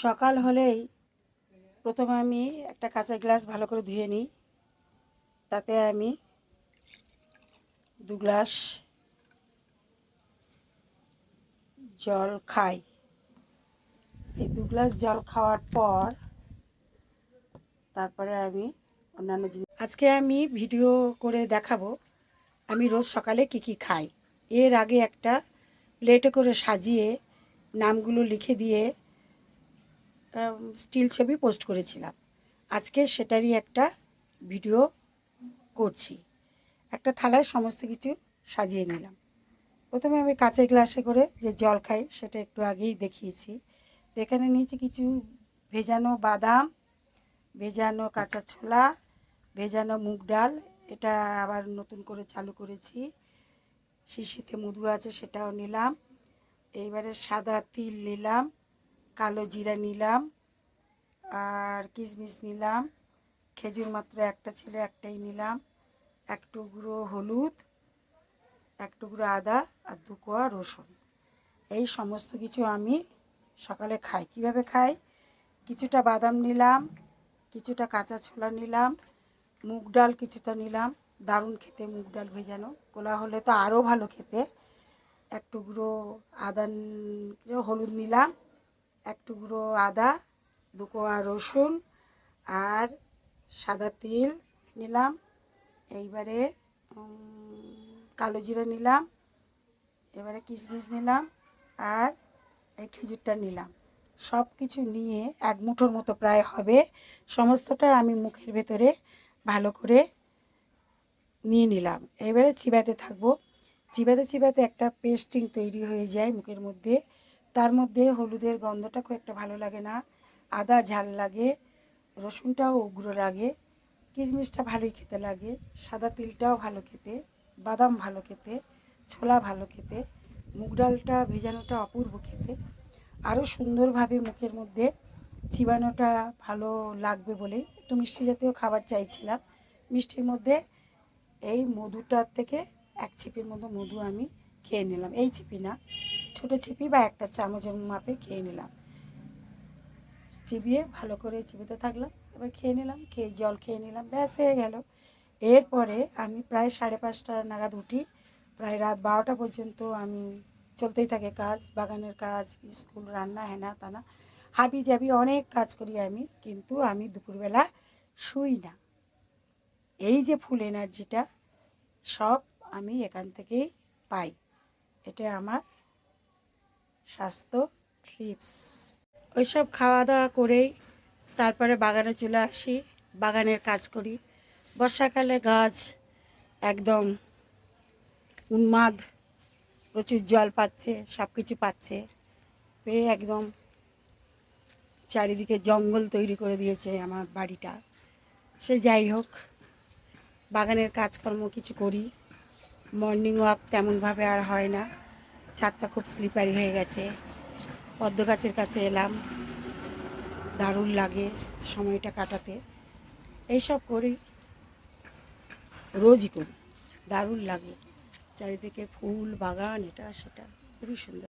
সকাল হলেই প্রথমে আমি একটা কাঁচা গ্লাস ভালো করে ধুয়ে নিই। তাতে আমি 2 গ্লাস জল খাই। এই 2 গ্লাস জল খাওয়ার পর তারপরে আমি অন্যান্য জিনিস আজকে আমি ভিডিও করে দেখাবো আমি রোজ সকালে কি খাই। এর আগে একটা প্লেটে করে সাজিয়ে নামগুলো লিখে দিয়ে স্টিল ছবি পোস্ট করেছিলাম। আজকে সেটারই একটা ভিডিও করছি। একটা থালায় সমস্ত কিছু সাজিয়ে নিলাম। প্রথমে আমি কাঁচের গ্লাসে করে যে জল খাই সেটা একটু আগেই দেখিয়েছি। তো এখানে নিয়েছি কিছু ভেজানো বাদাম, ভেজানো কাঁচা ছোলা, ভেজানো মুগ ডাল, এটা আবার নতুন করে চালু করেছি। শিশিতে মধু আছে সেটাও নিলাম। এইবারে সাদা তিল নিলাম, কালো জিরা নিলাম, আর কিশমিশ নিলাম। খেজুর মাত্র একটা ছিল, একটাই নিলাম। 1 টুকরো হলুদ, 1 টুকরো আদা আর 2 কোয়া রসুন। এই সমস্ত কিছু আমি সকালে খাই। কিভাবে খাই? কিছুটা বাদাম নিলাম, কিছুটা কাঁচা ছোলা নিলাম, মুগ ডাল কিছুটা নিলাম। দারুণ খেতে মুগ ডাল ভেজানো, কোলা হলে তো আরও ভালো খেতে। 1 টুকরো আদা, হলুদ নিলাম, 1 টুকরো আদা, 2 কোয়া রসুন আর সাদা তিল নিলাম। এইবারে কালো জিরা নিলাম, এবারে কিশমিশ নিলাম আর এই খেজুরটা নিলাম। সব কিছু নিয়ে 1 মুঠোর মতো প্রায় হবে। সমস্তটা আমি মুখের ভেতরে ভালো করে নিয়ে নিলাম। এবারে চিবাতে থাকবো। চিবাতে চিবাতে একটা পেস্টিং তৈরি হয়ে যায় মুখের মধ্যে। তার মধ্যে হলুদের গন্ধটা খুব একটা ভালো লাগে না, আদা ঝাল লাগে, রসুনটাও উগ্র লাগে, কিশমিশটা ভালোই খেতে লাগে, সাদা তিলটাও ভালো খেতে, বাদাম ভালো খেতে, ছোলা ভালো খেতে, মুগ ডালটা ভেজানোটা অপূর্ব খেতে। আরও সুন্দরভাবে মুখের মধ্যে চিবানোটা ভালো লাগবে বলে একটু মিষ্টি জাতীয় খাবার চাইছিলাম। মিষ্টির মধ্যে এই মধুটার থেকে 1 চিপির মতো মধু আমি খেয়ে নিলাম। এই চিপি না, ছোটো চিপি বা একটা চামচের মাপে খেয়ে নিলাম। চিবিয়ে ভালো করে চিবিতে থাকলাম, এবার খেয়ে নিলাম, খেয়ে জল খেয়ে নিলাম, ব্যাস হয়ে গেল। এরপরে আমি প্রায় 5:30 নাগাদ উঠি। প্রায় রাত 12টা পর্যন্ত আমি চলতেই থাকে কাজ, বাগানের কাজ, স্কুল, রান্না, হেনা তানা, হাবি জাবি অনেক কাজ করি আমি। কিন্তু আমি দুপুরবেলা শুই না। এই যে ফুল এনার্জিটা সব আমি এখান থেকেই পাই। এটা আমার স্বাস্থ্য টিপস। ওইসব খাওয়া দাওয়া করেই তারপরে বাগানে চলে আসি, বাগানের কাজ করি। বর্ষাকালে গাছ একদম উন্মাদ, প্রচুর জল পাচ্ছে, সব কিছু পাচ্ছে, পেয়ে একদম চারিদিকে জঙ্গল তৈরি করে দিয়েছে আমার বাড়িটা। সে যাই হোক, বাগানের কাজকর্ম কিছু করি। মর্নিং ওয়াক তেমনভাবে আর হয় না, ছাদটা খুব স্লিপারি হয়ে গেছে। পদ্ম গাছের কাছে এলাম, দারুণ লাগে সময়টা কাটাতে। এইসব করি, রোজই করি, দারুণ লাগে। চারিদিকে ফুল বাগান, এটা সেটা খুবই সুন্দর।